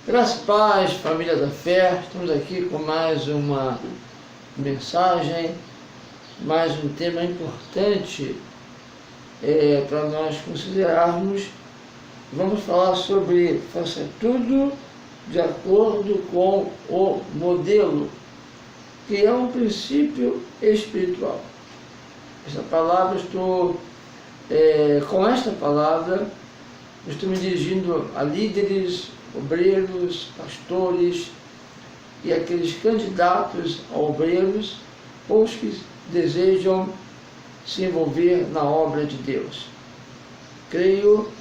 Graças e paz, família da fé, estamos aqui com mais uma mensagem, mais um tema importante para nós considerarmos. Vamos falar sobre faça tudo de acordo com o modelo, que é um princípio espiritual. Com esta palavra, estou me dirigindo a líderes, obreiros, pastores e aqueles candidatos a obreiros ou os que desejam se envolver na obra de Deus. Creio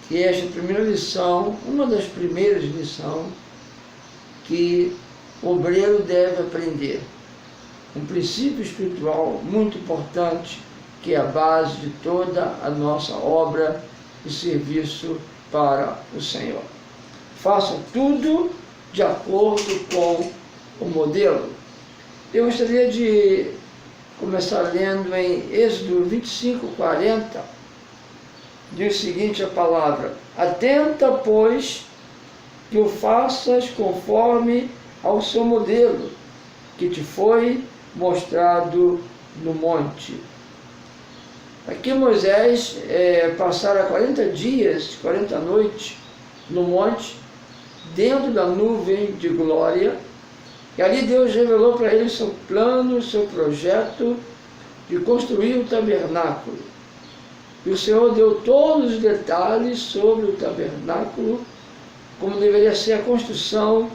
que esta é a primeira lição, uma das primeiras lições que o obreiro deve aprender. Um princípio espiritual muito importante, que é a base de toda a nossa obra e serviço para o Senhor. Faça tudo de acordo com o modelo. Eu gostaria de começar lendo em Êxodo 25:40, diz o seguinte a palavra: atenta, pois, que o faças conforme ao seu modelo, que te foi mostrado no monte. Aqui Moisés passara 40 dias, 40 noites no monte, dentro da nuvem de glória, e ali Deus revelou para ele seu plano, seu projeto de construir o tabernáculo. E o Senhor deu todos os detalhes sobre o tabernáculo, como deveria ser a construção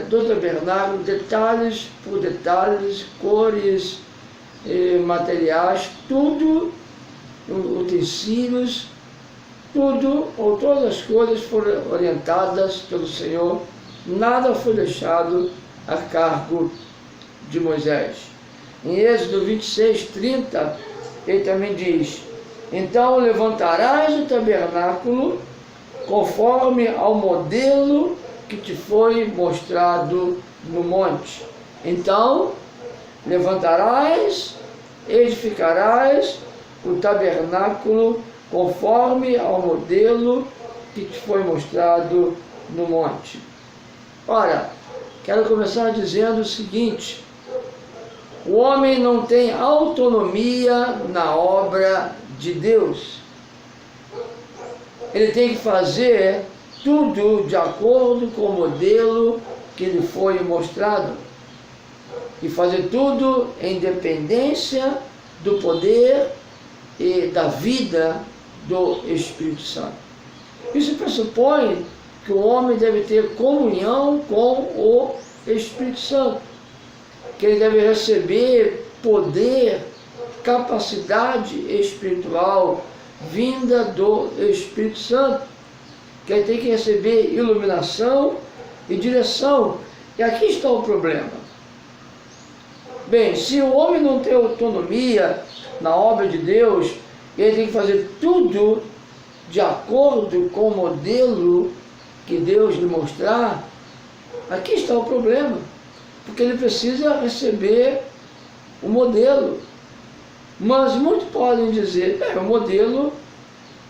do tabernáculo, detalhes por detalhes, cores, materiais, tudo, utensílios, todas as coisas foram orientadas pelo Senhor, nada foi deixado a cargo de Moisés. Em Êxodo 26:30, ele também diz: então levantarás o tabernáculo conforme ao modelo que te foi mostrado no monte. Então levantarás, edificarás o tabernáculo conforme ao modelo que te foi mostrado no monte. Ora, quero começar dizendo o seguinte: o homem não tem autonomia na obra de Deus. Ele tem que fazer tudo de acordo com o modelo que lhe foi mostrado. E fazer tudo em dependência do poder e da vida do Espírito Santo. Isso pressupõe que o homem deve ter comunhão com o Espírito Santo, que ele deve receber poder, capacidade espiritual vinda do Espírito Santo, que ele tem que receber iluminação e direção. E aqui está o problema. Bem, se o homem não tem autonomia na obra de Deus, ele tem que fazer tudo de acordo com o modelo que Deus lhe mostrar. Aqui está o problema, porque ele precisa receber o modelo. Mas muitos podem dizer: o modelo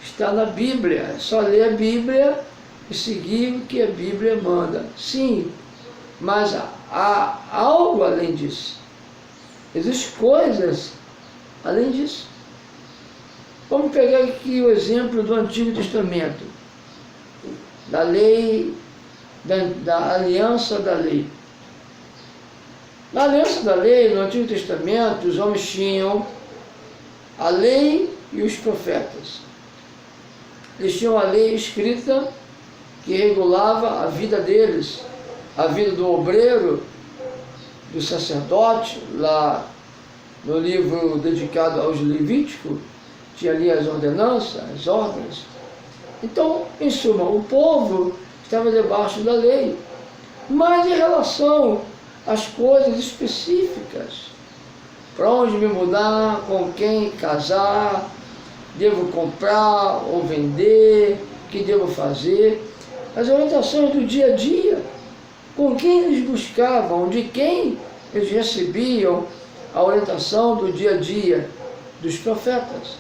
está na Bíblia, é só ler a Bíblia e seguir o que a Bíblia manda. Sim, mas há algo além disso. Existem coisas além disso. Vamos pegar aqui o exemplo do Antigo Testamento, da lei, da aliança da lei. Na aliança da lei, no Antigo Testamento, os homens tinham a lei e os profetas. Eles tinham a lei escrita que regulava a vida deles, a vida do obreiro, do sacerdote. Lá no livro dedicado aos Levíticos, tinha ali as ordenanças, as ordens. Então, em suma, o povo estava debaixo da lei. Mas em relação às coisas específicas, para onde me mudar, com quem casar, devo comprar ou vender, o que devo fazer, as orientações do dia a dia, com quem eles buscavam, de quem eles recebiam a orientação do dia a dia, dos profetas.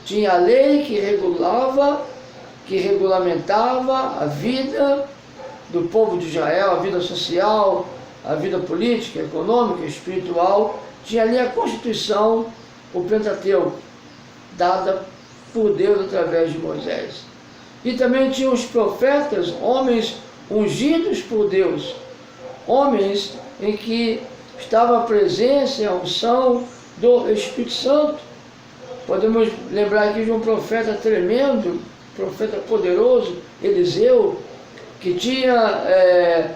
Tinha a lei que regulava que regulamentava a vida do povo de Israel, a vida social, a vida política, econômica, espiritual. Tinha ali a Constituição, o Pentateuco, dada por Deus através de Moisés. E também tinha os profetas, homens ungidos por Deus, homens em que estava a presença e a unção do Espírito Santo. Podemos lembrar aqui de um profeta tremendo, profeta poderoso, Eliseu, que tinha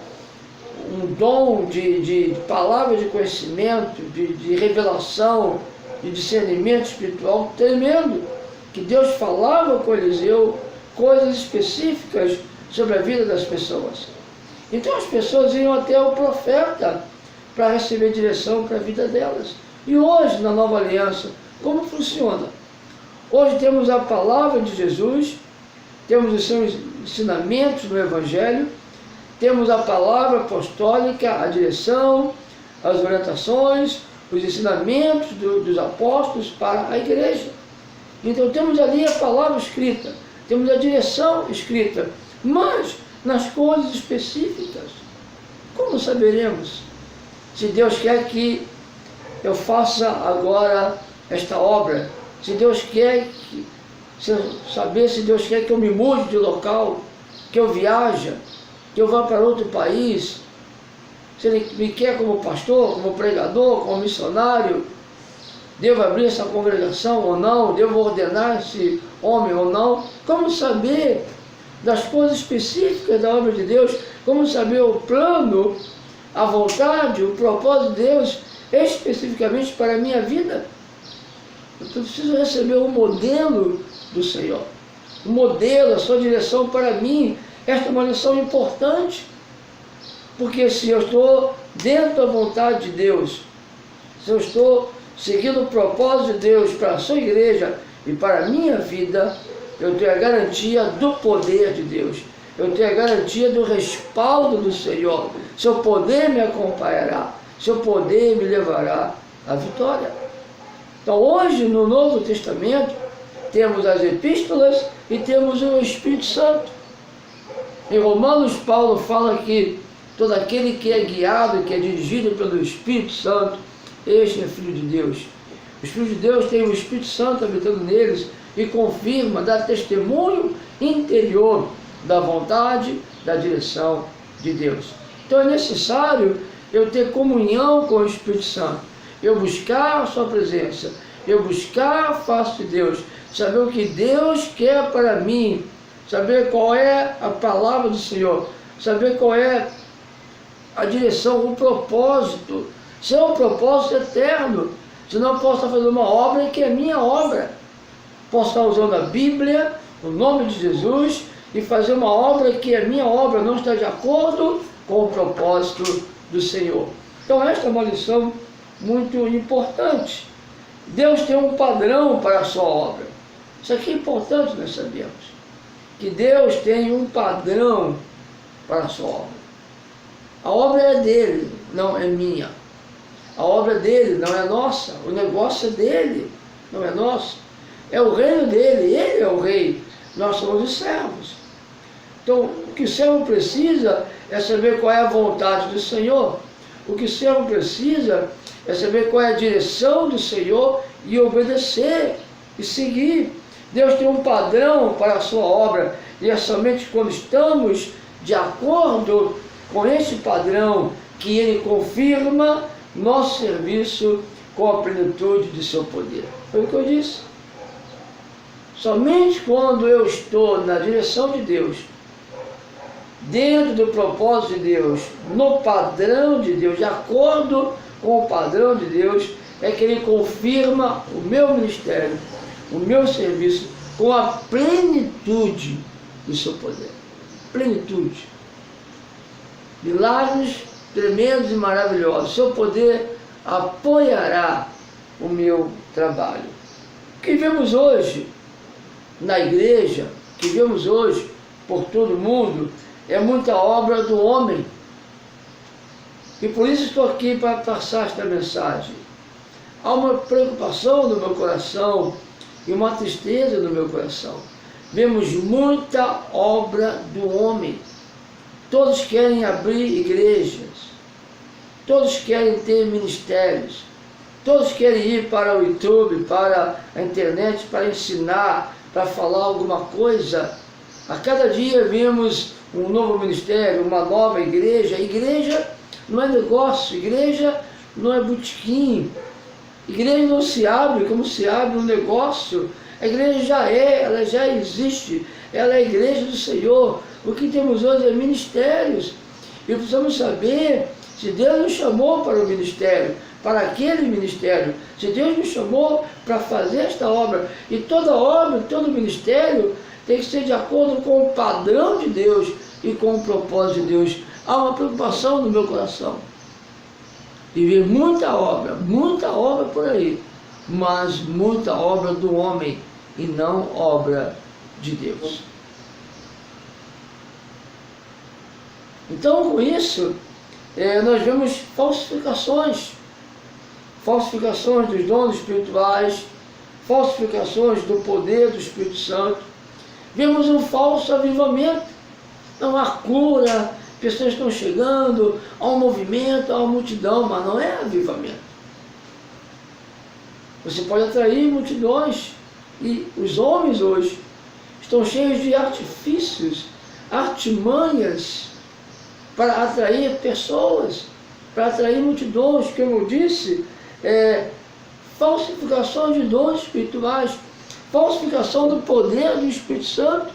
um dom de palavra de conhecimento, de revelação, de discernimento espiritual tremendo, que Deus falava com Eliseu coisas específicas sobre a vida das pessoas. Então as pessoas iam até o profeta para receber direção para a vida delas. E hoje, na Nova Aliança, como funciona? Hoje temos a palavra de Jesus, temos os seus ensinamentos no Evangelho, temos a palavra apostólica, a direção, as orientações, os ensinamentos dos apóstolos para a igreja. Então temos ali a palavra escrita, temos a direção escrita, mas nas coisas específicas, como saberemos se Deus quer que eu faça agora esta obra? Se Deus quer saber se Deus quer que eu me mude de local, que eu viaje, que eu vá para outro país, se Ele me quer como pastor, como pregador, como missionário, devo abrir essa congregação ou não, devo ordenar esse homem ou não? Como saber das coisas específicas da obra de Deus? Como saber o plano, a vontade, o propósito de Deus especificamente para a minha vida? Eu preciso receber o modelo do Senhor, o modelo, a sua direção para mim. Esta é uma lição importante, porque se eu estou dentro da vontade de Deus, se eu estou seguindo o propósito de Deus para a sua igreja e para a minha vida, eu tenho a garantia do poder de Deus, eu tenho a garantia do respaldo do Senhor. Seu poder me acompanhará, seu poder me levará à vitória. Então hoje no Novo Testamento temos as epístolas e temos o Espírito Santo. Em Romanos, Paulo fala que todo aquele que é guiado, que é dirigido pelo Espírito Santo, este é filho de Deus. Os filhos de Deus têm o Espírito Santo habitando neles e confirma, dá testemunho interior da vontade, da direção de Deus. Então é necessário eu ter comunhão com o Espírito Santo, eu buscar a sua presença, eu buscar a face de Deus, saber o que Deus quer para mim, saber qual é a palavra do Senhor, saber qual é a direção, o propósito. Se é um propósito eterno, senão eu posso estar fazendo uma obra que é minha obra. Posso estar usando a Bíblia, o nome de Jesus, e fazer uma obra que é minha obra, não está de acordo com o propósito do Senhor. Então esta é uma lição muito importante. Deus tem um padrão para a sua obra. Isso aqui é importante nós sabemos. Que Deus tem um padrão para a sua obra. A obra é dele, não é minha. A obra dele não é nossa. O negócio é dele, não é nosso. É o reino dele, ele é o rei. Nós somos os servos. Então, o que o servo precisa é saber qual é a vontade do Senhor. O que o servo precisa é saber qual é a direção do Senhor e obedecer e seguir. Deus tem um padrão para a sua obra, e é somente quando estamos de acordo com esse padrão que Ele confirma nosso serviço com a plenitude de seu poder. Foi o que eu disse. Somente quando eu estou na direção de Deus, dentro do propósito de Deus, no padrão de Deus, de acordo com o padrão de Deus, é que Ele confirma o meu ministério, o meu serviço, com a plenitude do seu poder. Plenitude. Milagres tremendos e maravilhosos. Seu poder apoiará o meu trabalho. O que vemos hoje na igreja, o que vemos hoje por todo o mundo, é muita obra do homem. E por isso estou aqui para passar esta mensagem. Há uma preocupação no meu coração e uma tristeza no meu coração. vemos muita obra do homem. Todos querem abrir igrejas, todos querem ter ministérios, todos querem ir para o YouTube, para a internet, para ensinar, para falar alguma coisa. A cada dia vemos um novo ministério, uma nova igreja. Igreja não é negócio, igreja não é botequim. Igreja não se abre como se abre um negócio. A igreja ela já existe, ela é a igreja do Senhor. O que temos hoje é ministérios. E precisamos saber se Deus nos chamou para o ministério, para aquele ministério. Se Deus nos chamou para fazer esta obra. E toda obra, todo ministério tem que ser de acordo com o padrão de Deus e com o propósito de Deus. Há uma preocupação no meu coração de ver muita obra por aí, mas muita obra do homem e não obra de Deus. Então, com isso, nós vemos falsificações dos dons espirituais, falsificações do poder do Espírito Santo. Vemos um falso avivamento, não há cura, pessoas estão chegando, há um movimento, há uma multidão, mas não é avivamento. Você pode atrair multidões, e os homens hoje estão cheios de artifícios, artimanhas, para atrair pessoas, para atrair multidões, como eu disse, falsificação de dons espirituais, falsificação do poder do Espírito Santo.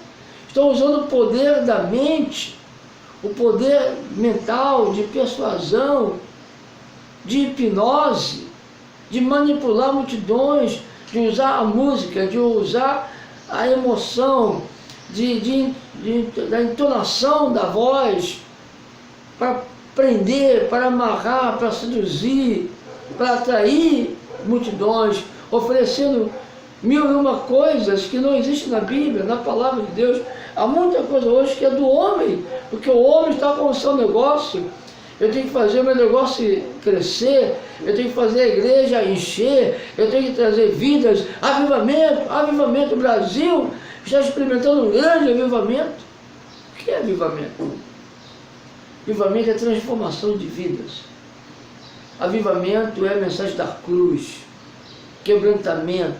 Estão usando o poder da mente, o poder mental, de persuasão, de hipnose, de manipular multidões, de usar a música, de usar a emoção, da entonação da voz, para prender, para amarrar, para seduzir, para atrair multidões, oferecendo mil e uma coisas que não existem na Bíblia, na palavra de Deus. Há muita coisa hoje que é do homem, porque o homem está com o seu negócio. Eu tenho que fazer o meu negócio crescer, eu tenho que fazer a igreja encher, eu tenho que trazer vidas, avivamento. O Brasil está experimentando um grande avivamento. O que é avivamento? Avivamento é transformação de vidas. Avivamento é a mensagem da cruz, quebrantamento,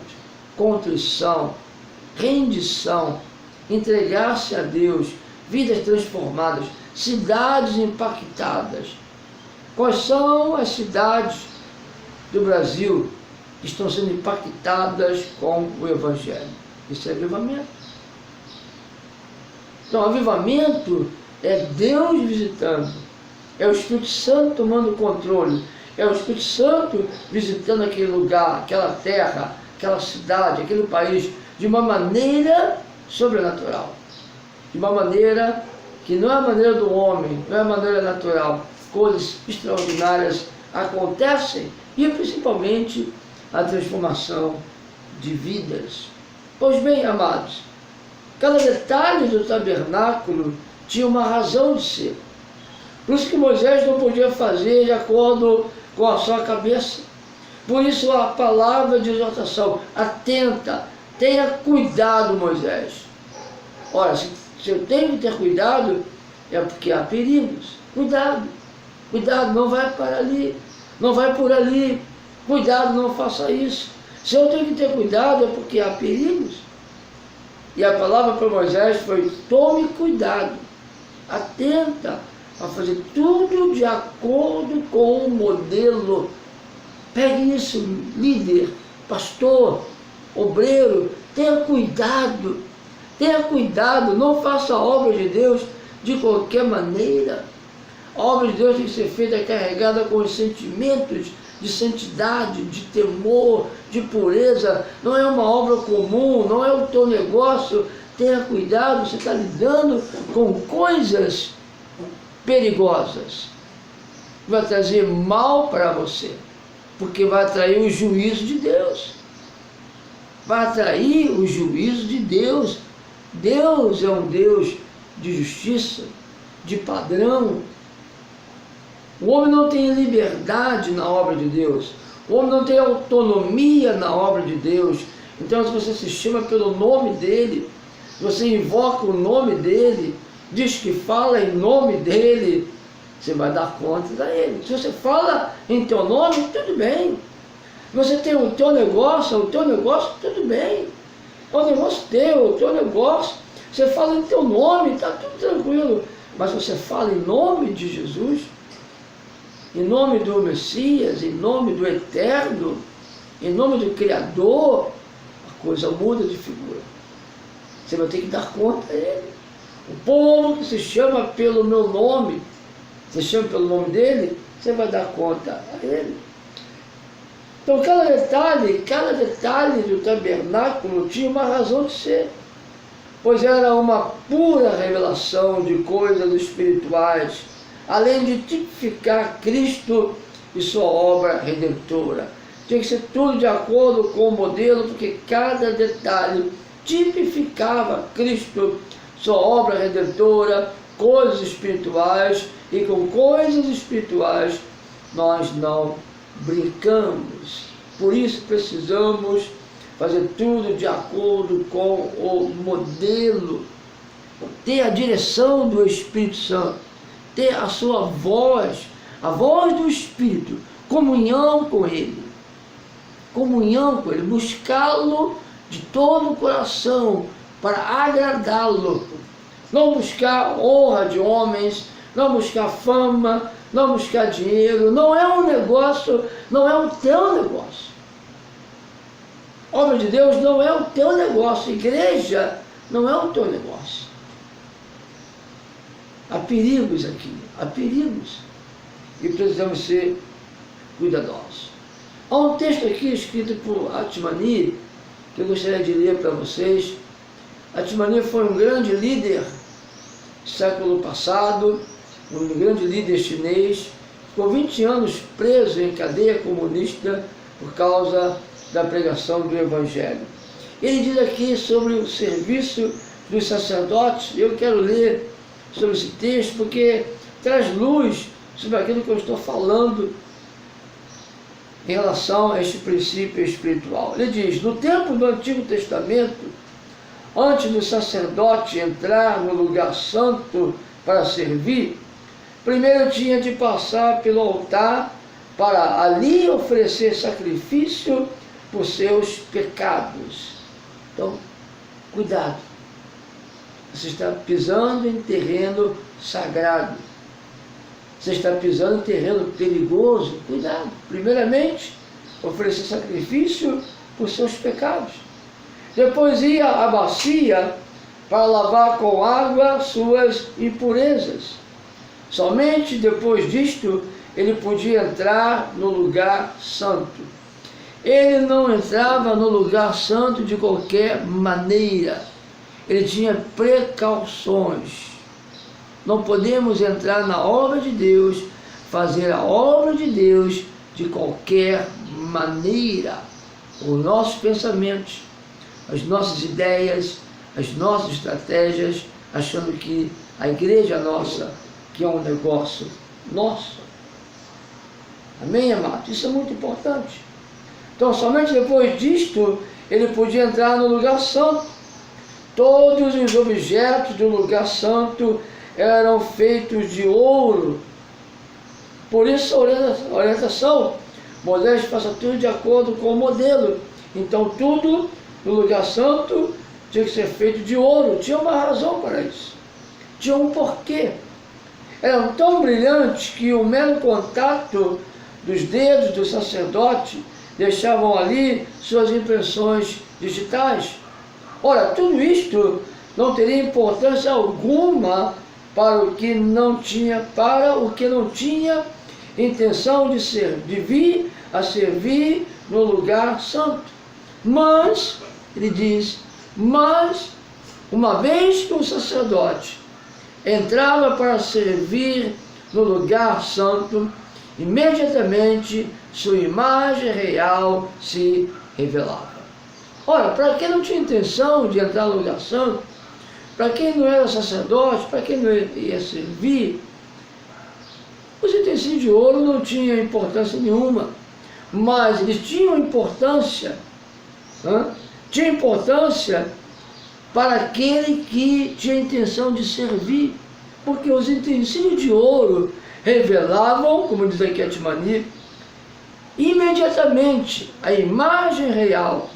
contrição, rendição, entregar-se a Deus, vidas transformadas, cidades impactadas. Quais são as cidades do Brasil que estão sendo impactadas com o Evangelho? Isso é avivamento. Então, avivamento é Deus visitando, é o Espírito Santo tomando controle, é o Espírito Santo visitando aquele lugar, aquela terra, aquela cidade, aquele país, de uma maneira sobrenatural, de uma maneira que não é a maneira do homem, não é a maneira natural. Coisas extraordinárias acontecem, e principalmente a transformação de vidas. Pois bem, amados, cada detalhe do tabernáculo tinha uma razão de ser. Por isso que Moisés não podia fazer de acordo com a sua cabeça. Por isso a palavra de exortação: atenta, tenha cuidado, Moisés. Ora, se eu tenho que ter cuidado, é porque há perigos. Cuidado, não vai para ali, não vai por ali. Cuidado, não faça isso. Se eu tenho que ter cuidado, é porque há perigos. E a palavra para Moisés foi: tome cuidado, atenta a fazer tudo de acordo com o modelo. Pegue isso, líder, pastor, obreiro, tenha cuidado, não faça a obra de Deus de qualquer maneira. A obra de Deus tem que ser feita carregada com os sentimentos de santidade, de temor, de pureza. Não é uma obra comum, não é o teu negócio. Tenha cuidado, você está lidando com coisas perigosas. Vai trazer mal para você, porque vai atrair o juízo de Deus. Vai atrair o juízo de Deus. Deus é um Deus de justiça, de padrão. O homem não tem liberdade na obra de Deus. O homem não tem autonomia na obra de Deus. Então, se você se chama pelo nome dele, você invoca o nome dele, diz que fala em nome dele, você vai dar conta a ele. Se você fala em teu nome, tudo bem. Você tem o teu negócio, tudo bem. É um negócio teu, o teu negócio. Você fala em teu nome, está tudo tranquilo. Mas você fala em nome de Jesus, em nome do Messias, em nome do Eterno, em nome do Criador, a coisa muda de figura. Você vai ter que dar conta a ele. O povo que se chama pelo meu nome, se chama pelo nome dele, você vai dar conta a ele. Então cada detalhe do tabernáculo tinha uma razão de ser, pois era uma pura revelação de coisas espirituais, além de tipificar Cristo e sua obra redentora. Tinha que ser tudo de acordo com o modelo, porque cada detalhe tipificava Cristo, sua obra redentora, coisas espirituais, e com coisas espirituais nós não brincamos. Por isso precisamos fazer tudo de acordo com o modelo, ter a direção do Espírito Santo, ter a sua voz, a voz do Espírito, comunhão com Ele, buscá-lo de todo o coração para agradá-lo, não buscar honra de homens, não buscar fama, não buscar dinheiro. Não é um negócio, não é o teu negócio. Obra de Deus não é o teu negócio, igreja não é o teu negócio. Há perigos aqui, há perigos, e precisamos ser cuidadosos. Há um texto aqui escrito por Atmani, que eu gostaria de ler para vocês. Atmani foi um grande líder do século passado, um grande líder chinês, ficou 20 anos preso em cadeia comunista por causa da pregação do Evangelho. Ele diz aqui sobre o serviço dos sacerdotes. Eu quero ler sobre esse texto porque traz luz sobre aquilo que eu estou falando em relação a este princípio espiritual. Ele diz: no tempo do Antigo Testamento, antes do sacerdote entrar no lugar santo para servir, primeiro tinha de passar pelo altar para ali oferecer sacrifício por seus pecados. Então, cuidado. Você está pisando em terreno sagrado. Você está pisando em terreno perigoso. Cuidado. Primeiramente, oferecer sacrifício por seus pecados. Depois ia à bacia para lavar com água suas impurezas. Somente depois disto ele podia entrar no lugar santo. Ele não entrava no lugar santo de qualquer maneira. Ele tinha precauções. Não podemos entrar na obra de Deus, fazer a obra de Deus de qualquer maneira. Os nossos pensamentos, as nossas ideias, as nossas estratégias, achando que a igreja nossa, que é um negócio nosso. Amém, amado? Isso é muito importante. Então, somente depois disto, ele podia entrar no lugar santo. Todos os objetos do lugar santo eram feitos de ouro. Por isso, a orientação, Moisés faça tudo de acordo com o modelo. Então, tudo no lugar santo tinha que ser feito de ouro. Tinha uma razão para isso. Tinha um porquê. Eram tão brilhantes que o mero contato dos dedos do sacerdote deixavam ali suas impressões digitais. Ora, tudo isto não teria importância alguma para o que não tinha intenção de vir a servir no lugar santo. Mas, ele diz, uma vez que o sacerdote entrava para servir no lugar santo, imediatamente sua imagem real se revelava. Ora, para quem não tinha intenção de entrar no lugar santo, para quem não era sacerdote, para quem não ia servir, os utensílios de ouro não tinham importância nenhuma, mas eles tinham importância, tinha importância para aquele que tinha intenção de servir, porque os utensílios de ouro revelavam, como diz aqui a Timani, imediatamente a imagem real.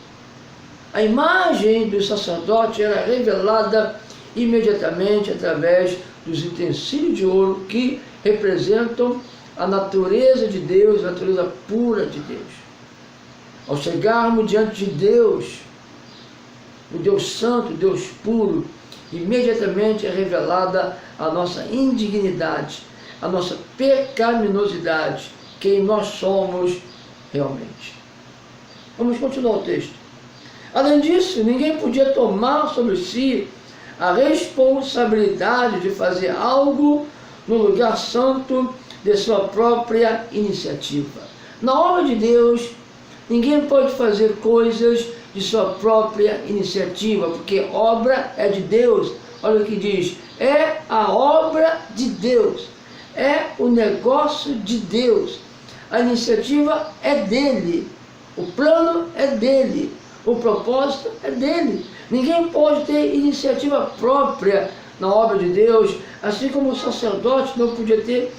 A imagem do sacerdote era revelada imediatamente através dos utensílios de ouro que representam a natureza de Deus, a natureza pura de Deus. Ao chegarmos diante de Deus, o Deus Santo, o Deus puro, imediatamente é revelada a nossa indignidade, a nossa pecaminosidade, quem nós somos realmente. Vamos continuar o texto. Além disso, ninguém podia tomar sobre si a responsabilidade de fazer algo no lugar santo de sua própria iniciativa. Na obra de Deus, ninguém pode fazer coisas de sua própria iniciativa, porque obra é de Deus. Olha o que diz, é a obra de Deus, é o negócio de Deus. A iniciativa é dele, o plano é dele, o propósito é dele. Ninguém pode ter iniciativa própria na obra de Deus, assim como o sacerdote não podia ter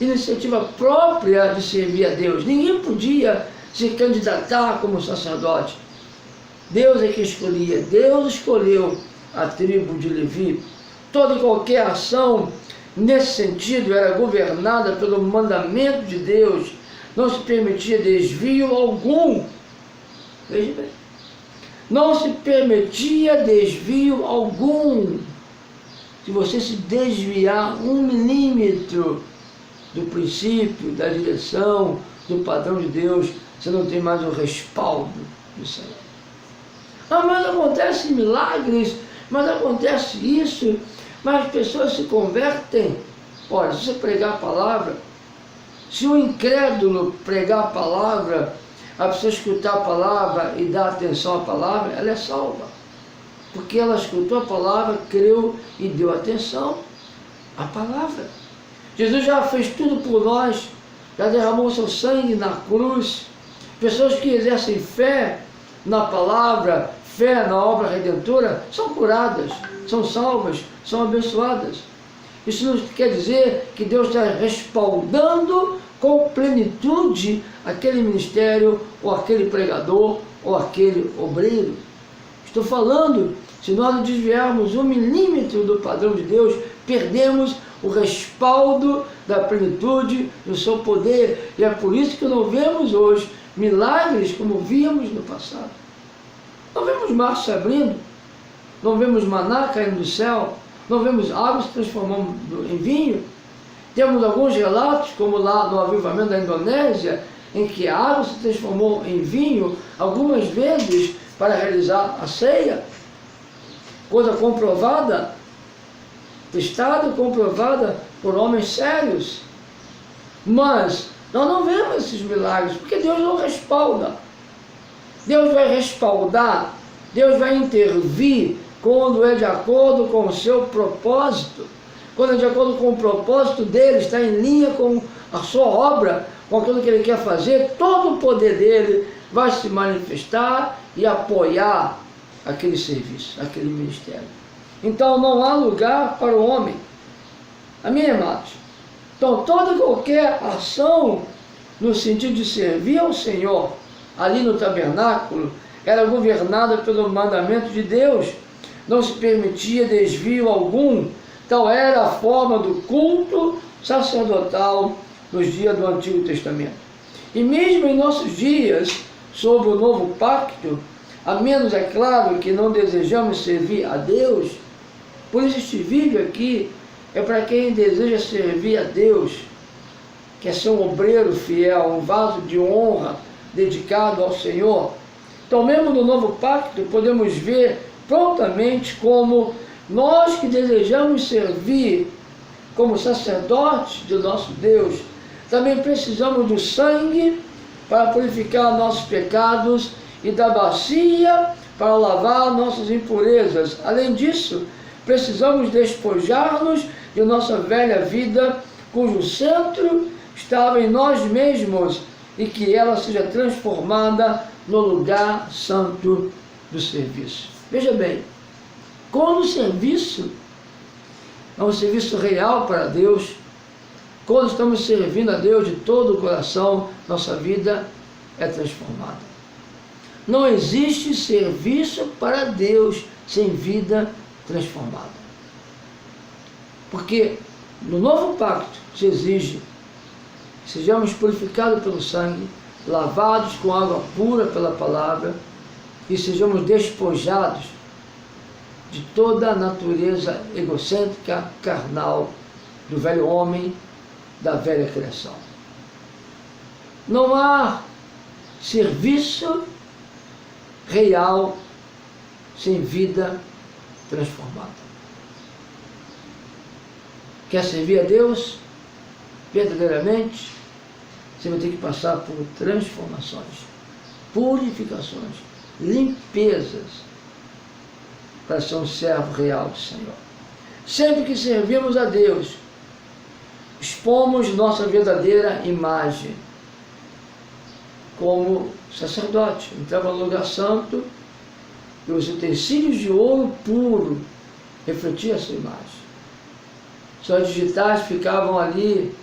iniciativa própria de servir a Deus. Ninguém podia se candidatar como sacerdote. Deus é que escolhia. Deus escolheu a tribo de Levi. Toda e qualquer ação nesse sentido era governada pelo mandamento de Deus. Não se permitia desvio algum. Veja bem. Não se permitia desvio algum. Se você se desviar 1 milímetro do princípio, da direção, do padrão de Deus, você não tem mais o respaldo do Senhor. Ah, mas acontece milagres, mas acontece isso, mas as pessoas se convertem. Olha, se você pregar a palavra, se o incrédulo pregar a palavra, a pessoa escutar a palavra e dar atenção à palavra, ela é salva. Porque ela escutou a palavra, creu e deu atenção à palavra. Jesus já fez tudo por nós, já derramou seu sangue na cruz. Pessoas que exercem fé na palavra, fé na obra redentora, são curadas, são salvas, são abençoadas. Isso não quer dizer que Deus está respaldando com plenitude aquele ministério, ou aquele pregador, ou aquele obreiro. Estou falando, se nós não desviarmos 1 milímetro do padrão de Deus, perdemos o respaldo da plenitude do seu poder. E é por isso que não vemos hoje milagres como víamos no passado. Não vemos mar se abrindo, não vemos maná caindo do céu, não vemos água se transformando em vinho. Temos alguns relatos, como lá no avivamento da Indonésia, em que a água se transformou em vinho algumas vezes para realizar a ceia. Coisa comprovada, testada, comprovada por homens sérios. Mas nós não vemos esses milagres, porque Deus não respalda. Deus vai respaldar, Deus vai intervir quando é de acordo com o seu propósito. Quando é de acordo com o propósito dele, está em linha com a sua obra, com aquilo que ele quer fazer, todo o poder dele vai se manifestar e apoiar aquele serviço, aquele ministério. Então não há lugar para o homem. Amém, amados? Então toda e qualquer ação no sentido de servir ao Senhor, ali no tabernáculo, era governada pelo mandamento de Deus. Não se permitia desvio algum. Tal era a forma do culto sacerdotal nos dias do Antigo Testamento. E mesmo em nossos dias, sob o novo pacto, a menos é claro que não desejamos servir a Deus, por isso este vídeo aqui é para quem deseja servir a Deus, quer ser um obreiro fiel, um vaso de honra dedicado ao Senhor. Então mesmo no novo pacto podemos ver prontamente como nós que desejamos servir como sacerdotes de nosso Deus, também precisamos do sangue para purificar nossos pecados e da bacia para lavar nossas impurezas. Além disso, precisamos despojar-nos de nossa velha vida, cujo centro estava em nós mesmos, e que ela seja transformada no lugar santo do serviço. Veja bem, Quando o serviço é um serviço real para Deus, quando estamos servindo a Deus de todo o coração, nossa vida é transformada. Não existe serviço para Deus sem vida transformada. Porque no novo pacto se exige que sejamos purificados pelo sangue, lavados com água pura pela palavra e sejamos despojados de toda a natureza egocêntrica, carnal, do velho homem, da velha criação. Não há serviço real sem vida transformada. Quer servir a Deus verdadeiramente? Você vai ter que passar por transformações, purificações, limpezas, para ser um servo real do Senhor. Sempre que servimos a Deus, expomos nossa verdadeira imagem. Como sacerdote, entrava no lugar santo e os utensílios de ouro puro refletiam a sua imagem. Suas digitais ficavam ali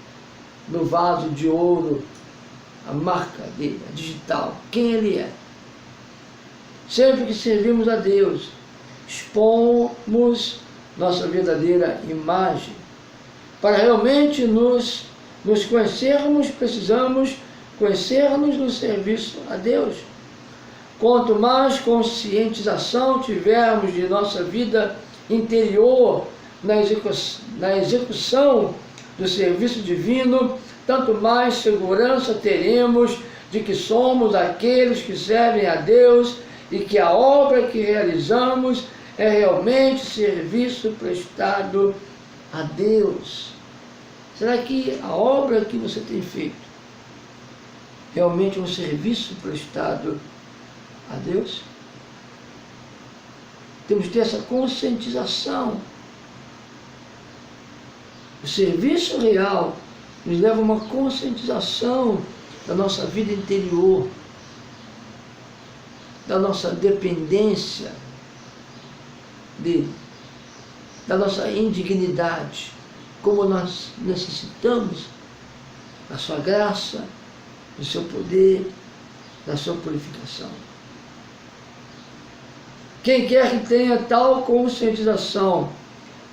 no vaso de ouro, a marca dele, a digital, quem ele é. Sempre que servimos a Deus, expomos nossa verdadeira imagem. Para realmente nos conhecermos, precisamos conhecer-nos no serviço a Deus. Quanto mais conscientização tivermos de nossa vida interior na execução do serviço divino, tanto mais segurança teremos de que somos aqueles que servem a Deus e que a obra que realizamos é realmente serviço prestado a Deus. Será que a obra que você tem feito realmente é um serviço prestado a Deus? Temos que ter essa conscientização. O serviço real nos leva a uma conscientização da nossa vida interior, da nossa dependência dele, da nossa indignidade, como nós necessitamos da sua graça, do seu poder, da sua purificação. Quem quer que tenha tal conscientização,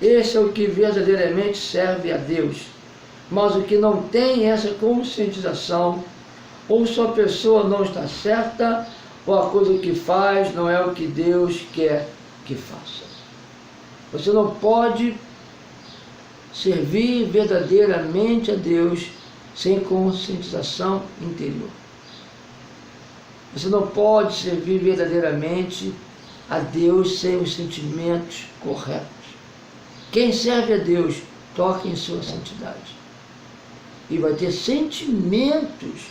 esse é o que verdadeiramente serve a Deus. Mas o que não tem essa conscientização, ou sua pessoa não está certa, ou a coisa que faz não é o que Deus quer que faça. Você não pode servir verdadeiramente a Deus sem conscientização interior. Você não pode servir verdadeiramente a Deus sem os sentimentos corretos. Quem serve a Deus, toca em sua santidade. E vai ter sentimentos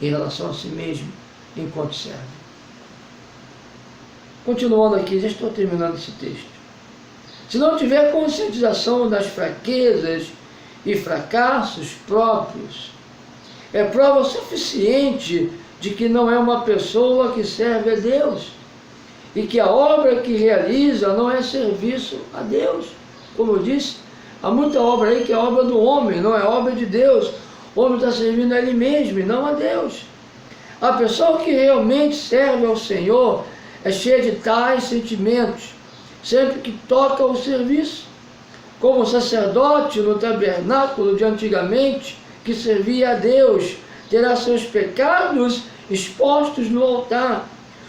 em relação a si mesmo enquanto serve. Continuando aqui, já estou terminando esse texto. Se não tiver conscientização das fraquezas e fracassos próprios, é prova suficiente de que não é uma pessoa que serve a Deus e que a obra que realiza não é serviço a Deus. Como eu disse, há muita obra aí que é obra do homem, não é obra de Deus. O homem está servindo a ele mesmo e não a Deus. A pessoa que realmente serve ao Senhor é cheia de tais sentimentos, sempre que toca o serviço. Como o sacerdote no tabernáculo de antigamente, que servia a Deus, terá seus pecados expostos no altar,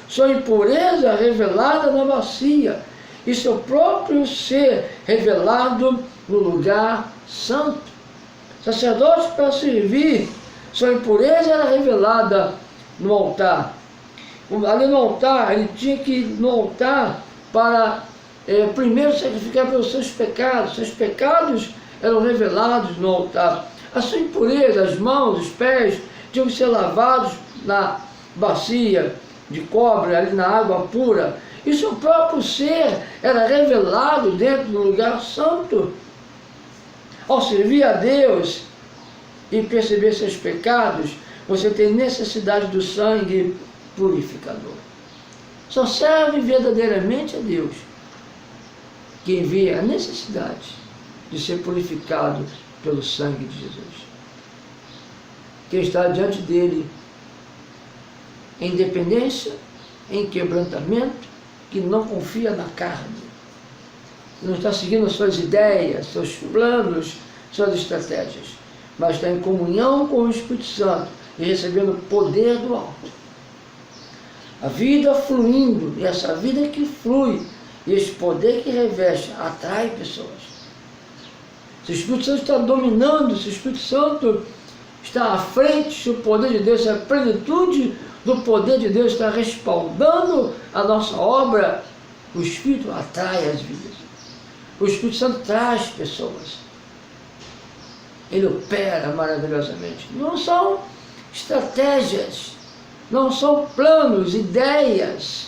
sua impureza revelada na bacia, e seu próprio ser revelado no lugar santo. Sacerdote para servir, sua impureza era revelada no altar. Ali no altar, ele tinha que ir no altar para primeiro sacrificar pelos seus pecados eram revelados no altar. A sua impureza, as mãos, os pés, tinham que ser lavados na bacia de cobre, ali na água pura. E seu próprio ser era revelado dentro do lugar santo. Ao servir a Deus e perceber seus pecados, você tem necessidade do sangue purificador. Só serve verdadeiramente a Deus quem vê a necessidade de ser purificado pelo sangue de Jesus. Quem está diante dele em dependência, em quebrantamento, que não confia na carne, não está seguindo suas ideias, seus planos, suas estratégias, mas está em comunhão com o Espírito Santo e recebendo poder do alto. A vida fluindo, e essa vida que flui, e esse poder que reveste, atrai pessoas. Se o Espírito Santo está dominando, se o Espírito Santo está à frente, se o poder de Deus, se a plenitude do poder de Deus está respaldando a nossa obra, o Espírito atrai as vidas. O Espírito Santo traz pessoas. Ele opera maravilhosamente. Não são estratégias, não são planos, ideias,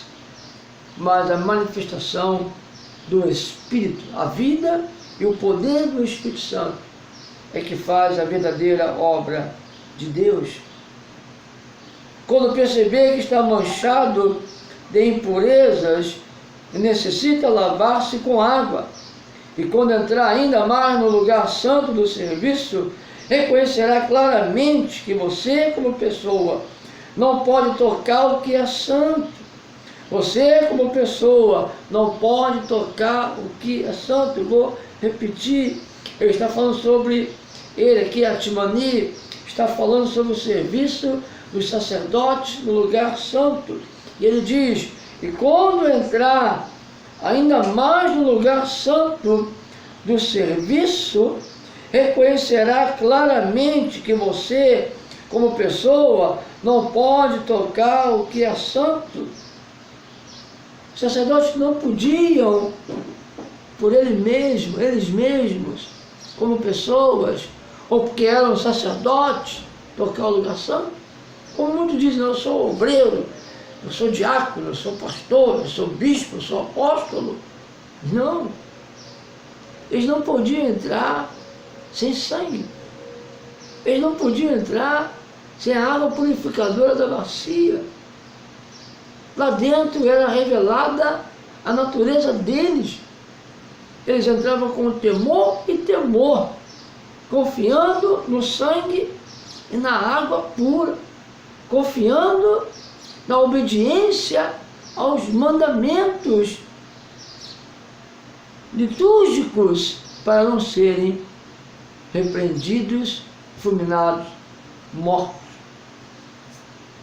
mas a manifestação do Espírito, a vida e o poder do Espírito Santo é que faz a verdadeira obra de Deus. Quando perceber que está manchado de impurezas, necessita lavar-se com água. E quando entrar ainda mais no lugar santo do serviço, reconhecerá claramente que você, como pessoa, não pode tocar o que é santo. Você, como pessoa, não pode tocar o que é santo. Eu vou repetir. Ele está falando sobre ele aqui, Atimani, está falando sobre o serviço dos sacerdotes no lugar santo. E ele diz, e quando entrar ainda mais no lugar santo do serviço, reconhecerá claramente que você, como pessoa, não pode tocar o que é santo. Os sacerdotes não podiam, por eles mesmos, como pessoas, ou porque eram sacerdotes, tocar o lugar santo. Como muitos dizem, eu sou obreiro, eu sou diácono, eu sou pastor, eu sou bispo, eu sou apóstolo. Não. Eles não podiam entrar sem sangue. Eles não podiam entrar sem a água purificadora da bacia. Lá dentro era revelada a natureza deles. Eles entravam com temor e temor, confiando no sangue e na água pura, confiando na obediência aos mandamentos litúrgicos para não serem repreendidos, fulminados, mortos.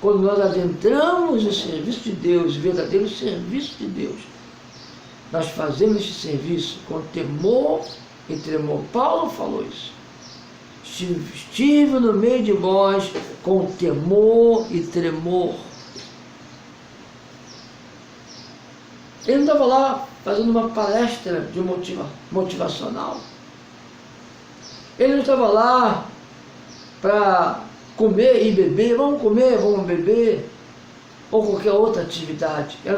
Quando nós adentramos o serviço de Deus, o verdadeiro serviço de Deus, nós fazemos esse serviço com temor e tremor. Paulo falou isso. Estive no meio de vós com temor e tremor. Ele não estava lá fazendo uma palestra de motivacional. Ele não estava lá para comer e beber, vamos comer, vamos beber, ou qualquer outra atividade. Era